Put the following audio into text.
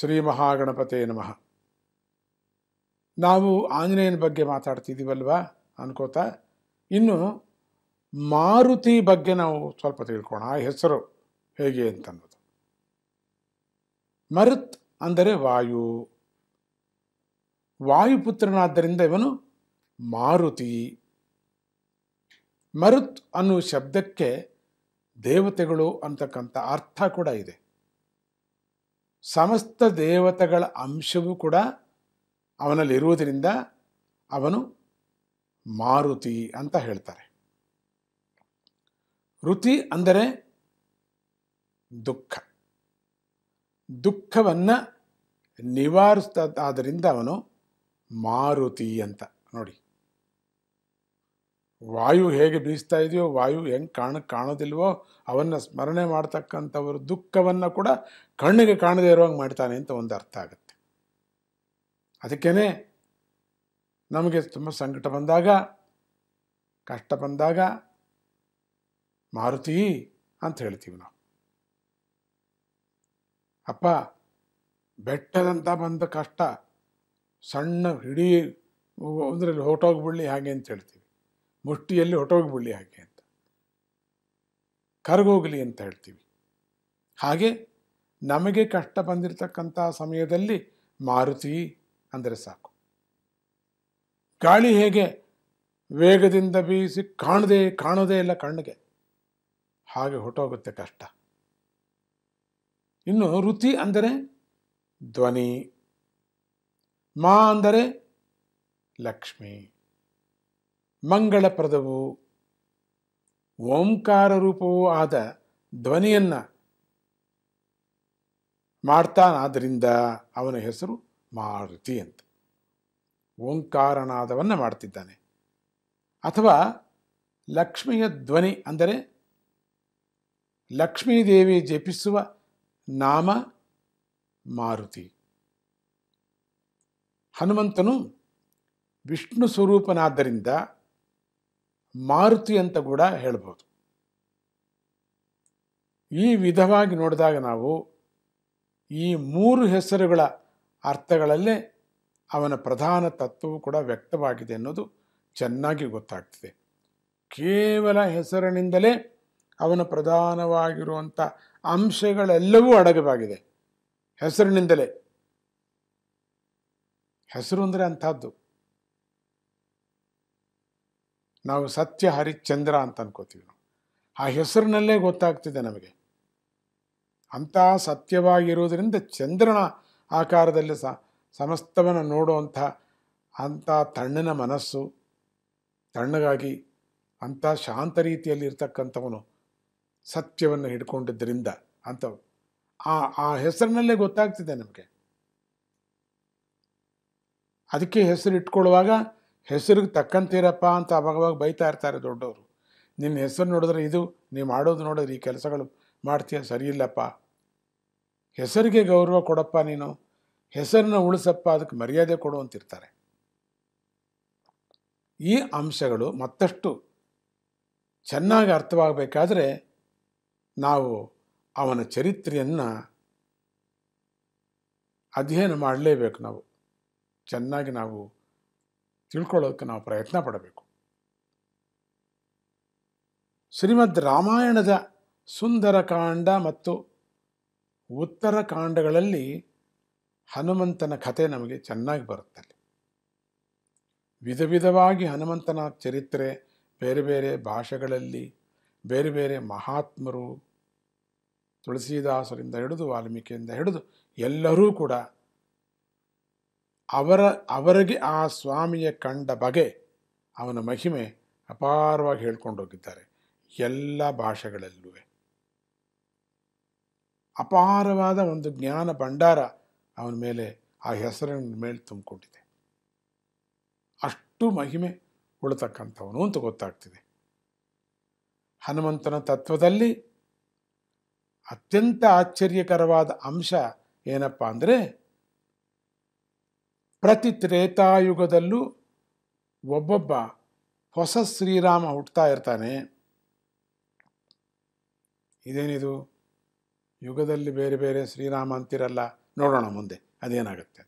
ಶ್ರೀ ಮಹಾಗಣಪತೇ ನಮಃ. ನಾವು ಆಂಜನೇಯನ ಬಗ್ಗೆ ಮಾತಾಡ್ತಿದ್ದೀವಲ್ವಾ ಅನ್ಕೋತಾ, ಇನ್ನು ಮಾರುತಿ ಬಗ್ಗೆ ನಾವು ಸ್ವಲ್ಪ ತಿಳ್ಕೊಳ್ಳೋಣ. ಆ ಹೆಸರು ಹೇಗೆ ಅಂತನ್ನೋದು. ಮರುತ್ ಅಂದರೆ ವಾಯು, ವಾಯುಪುತ್ರನಾದ್ದರಿಂದ ಇವನು ಮಾರುತಿ. ಮರುತ್ ಅನ್ನುವ ಶಬ್ದಕ್ಕೆ ದೇವತೆಗಳು ಅಂತಕ್ಕಂಥ ಅರ್ಥ ಕೂಡ ಇದೆ. ಸಮಸ್ತ ದೇವತೆಗಳ ಅಂಶವೂ ಕೂಡ ಅವನಲ್ಲಿರುವುದರಿಂದ ಅವನು ಮಾರುತಿ ಅಂತ ಹೇಳ್ತಾರೆ. ರುತಿ ಅಂದರೆ ದುಃಖ, ದುಃಖವನ್ನು ನಿವಾರಿಸ್ತಾದ್ದರಿಂದ ಅವನು ಮಾರುತಿ ಅಂತ. ನೋಡಿ, ವಾಯು ಹೇಗೆ ಬೀಸ್ತಾ ಇದೆಯೋ, ವಾಯು ಹೆಂಗೆ ಕಾಣೋದಿಲ್ವೋ ಅವನ್ನು ಸ್ಮರಣೆ ಮಾಡ್ತಕ್ಕಂಥವರು ದುಃಖವನ್ನು ಕೂಡ ಕಣ್ಣಿಗೆ ಕಾಣದೇ ಇರುವಂಗೆ ಮಾಡ್ತಾನೆ ಅಂತ ಒಂದು ಅರ್ಥ ಆಗುತ್ತೆ. ಅದಕ್ಕೇ ನಮಗೆ ತುಂಬ ಸಂಕಟ ಬಂದಾಗ, ಕಷ್ಟ ಬಂದಾಗ ಮಾರುತಿ ಅಂತ ಹೇಳ್ತೀವಿ ನಾವು. ಅಪ್ಪ, ಬೆಟ್ಟದಂತ ಬಂದ ಕಷ್ಟ ಸಣ್ಣ ಹಿಡಿ ಒಂದರಲ್ಲಿ ಹೊಟ್ಟೋಗ್ಬಿಡ್ಲಿ ಹಾಗೆ ಅಂತ ಹೇಳ್ತೀವಿ. ಮುಷ್ಟಿಯಲ್ಲಿ ಹೊಟ್ಟೋಗ್ಬಿಡ್ಲಿ ಹಾಗೆ ಅಂತ, ಕರಗೋಗಲಿ ಅಂತ ಹೇಳ್ತೀವಿ. ಹಾಗೆ ನಮಗೆ ಕಷ್ಟ ಬಂದಿರತಕ್ಕಂಥ ಸಮಯದಲ್ಲಿ ಮಾರುತಿ ಅಂದರೆ ಸಾಕು. ಗಾಳಿ ಹೇಗೆ ವೇಗದಿಂದ ಬೀಸಿ ಕಾಣೋದೇ ಇಲ್ಲ ಕಣ್ಣಿಗೆ, ಹಾಗೆ ಹೊಟ್ಟೋಗುತ್ತೆ ಕಷ್ಟ. ಇನ್ನು ರುತಿ ಅಂದರೆ ಧ್ವನಿ, ಮಾ ಅಂದರೆ ಲಕ್ಷ್ಮಿ, ಮಂಗಳಪ್ರದವು, ಓಂಕಾರ ರೂಪವೂ ಆದ ಧ್ವನಿಯನ್ನು ಮಾಡ್ತಾನಾದ್ದರಿಂದ ಅವನ ಹೆಸರು ಮಾರುತಿ ಅಂತ. ಓಂಕಾರನಾದವನ್ನು ಮಾಡ್ತಿದ್ದಾನೆ. ಅಥವಾ ಲಕ್ಷ್ಮಿಯ ಧ್ವನಿ ಅಂದರೆ ಲಕ್ಷ್ಮೀದೇವಿ ಜಪಿಸುವ ನಾಮ ಮಾರುತಿ. ಹನುಮಂತನು ವಿಷ್ಣು ಸ್ವರೂಪನಾದ್ದರಿಂದ ಮಾರುತಿ ಅಂತ ಕೂಡ ಹೇಳ್ಬೋದು. ಈ ವಿಧವಾಗಿ ನೋಡಿದಾಗ ನಾವು ಈ ಮೂರು ಹೆಸರುಗಳ ಅರ್ಥಗಳಲ್ಲೇ ಅವನ ಪ್ರಧಾನ ತತ್ವವು ಕೂಡ ವ್ಯಕ್ತವಾಗಿದೆ ಅನ್ನೋದು ಚೆನ್ನಾಗಿ ಗೊತ್ತಾಗ್ತದೆ. ಕೇವಲ ಹೆಸರಿನಿಂದಲೇ ಅವನ ಪ್ರಧಾನವಾಗಿರುವಂಥ ಅಂಶಗಳೆಲ್ಲವೂ ಅಡಗವಾಗಿದೆ. ಹೆಸರಿನಿಂದಲೇ. ಹೆಸರು ಅಂದರೆ ಅಂಥದ್ದು. ನಾವು ಸತ್ಯ ಹರಿಶ್ಚಂದ್ರ ಅಂತ ಅನ್ಕೋತೀವಿ. ನಾವು ಆ ಹೆಸರಿನಲ್ಲೇ ಗೊತ್ತಾಗ್ತಿದೆ ನಮಗೆ. ಅಂಥ ಸತ್ಯವಾಗಿರುವುದರಿಂದ ಚಂದ್ರನ ಆಕಾರದಲ್ಲಿ ಸಮಸ್ತವನ್ನು ನೋಡುವಂಥ ಅಂಥ ತಣ್ಣನ ಮನಸ್ಸು, ತಣ್ಣಗಾಗಿ ಅಂಥ ಶಾಂತ ರೀತಿಯಲ್ಲಿ ಇರ್ತಕ್ಕಂಥವನು ಸತ್ಯವನ್ನು ಹಿಡ್ಕೊಂಡಿದ್ದರಿಂದ ಅಂತ ಆ ಹೆಸರಿನಲ್ಲೇ ಗೊತ್ತಾಗ್ತಿದೆ ನಮಗೆ. ಅದಕ್ಕೆ ಹೆಸರು ಇಟ್ಕೊಳ್ಳುವಾಗ ಹೆಸರಿಗೆ ತಕ್ಕಂತೀರಪ್ಪ ಅಂತ ಅವಾಗವಾಗ ಬೈತಾ ಇರ್ತಾರೆ ದೊಡ್ಡವರು. ನಿನ್ನ ಹೆಸರು ನೋಡಿದ್ರೆ ಇದು ನೀವು ಮಾಡೋದು ನೋಡಿದ್ರೆ ಈ ಕೆಲಸಗಳು ಮಾಡ್ತೀಯ, ಸರಿಯಿಲ್ಲಪ್ಪ. ಹೆಸರಿಗೆ ಗೌರವ ಕೊಡಪ್ಪ, ನೀನು ಹೆಸರನ್ನ ಉಳಿಸಪ್ಪ, ಅದಕ್ಕೆ ಮರ್ಯಾದೆ ಕೊಡು ಅಂತಿರ್ತಾರೆ. ಈ ಅಂಶಗಳು ಮತ್ತಷ್ಟು ಚೆನ್ನಾಗಿ ಅರ್ಥವಾಗಬೇಕಾದ್ರೆ ನಾವು ಅವನ ಚರಿತ್ರೆಯನ್ನು ಅಧ್ಯಯನ ಮಾಡಲೇಬೇಕು. ನಾವು ಚೆನ್ನಾಗಿ ನಾವು ತಿಳ್ಕೊಳ್ಳೋಕೆ ನಾವು ಪ್ರಯತ್ನ ಪಡಬೇಕು. ಶ್ರೀಮದ್ ರಾಮಾಯಣದ ಸುಂದರಕಾಂಡ ಮತ್ತು ಉತ್ತರಕಾಂಡಗಳಲ್ಲಿ ಹನುಮಂತನ ಕಥೆ ನಮಗೆ ಚೆನ್ನಾಗಿ ಬರುತ್ತಲ್ಲಿ. ವಿಧ ವಿಧವಾಗಿ ಹನುಮಂತನ ಚರಿತ್ರೆ ಬೇರೆ ಬೇರೆ ಭಾಷೆಗಳಲ್ಲಿ ಬೇರೆ ಬೇರೆ ಮಹಾತ್ಮರು, ತುಳಸಿದಾಸರಿಂದ ಹಿಡಿದು ವಾಲ್ಮೀಕಿಯಿಂದ ಹಿಡಿದು ಎಲ್ಲರೂ ಕೂಡ ಅವರಿಗೆ ಆ ಸ್ವಾಮಿಯ ಕಂಡ ಬಗೆ, ಅವನ ಮಹಿಮೆ ಅಪಾರವಾಗಿ ಹೇಳ್ಕೊಂಡು ಹೋಗಿದ್ದಾರೆ. ಎಲ್ಲ ಭಾಷೆಗಳಲ್ಲೂ ಅಪಾರವಾದ ಒಂದು ಜ್ಞಾನ ಭಂಡಾರ ಅವನ ಮೇಲೆ, ಆ ಹೆಸರಿನ ಮೇಲೆ ತುಂಬಿಕೊಂಡಿದೆ. ಅಷ್ಟು ಮಹಿಮೆ ಉಳತಕ್ಕಂಥವನು ಅಂತ ಗೊತ್ತಾಗ್ತಿದೆ. ಹನುಮಂತನ ತತ್ವದಲ್ಲಿ ಅತ್ಯಂತ ಆಶ್ಚರ್ಯಕರವಾದ ಅಂಶ ಏನಪ್ಪ ಅಂದರೆ, ಪ್ರತಿ ತ್ರೇತಾಯುಗದಲ್ಲೂ ಒಬ್ಬೊಬ್ಬ ಹೊಸ ಶ್ರೀರಾಮ ಹುಟ್ಟುತ್ತಾ ಇರ್ತಾನೆ. ಇದೇನಿದು, ಯುಗದಲ್ಲಿ ಬೇರೆ ಬೇರೆ ಶ್ರೀರಾಮ ಅಂತಿರಲ್ಲ ನೋಡೋಣ ಮುಂದೆ ಅದೇನಾಗುತ್ತೆ.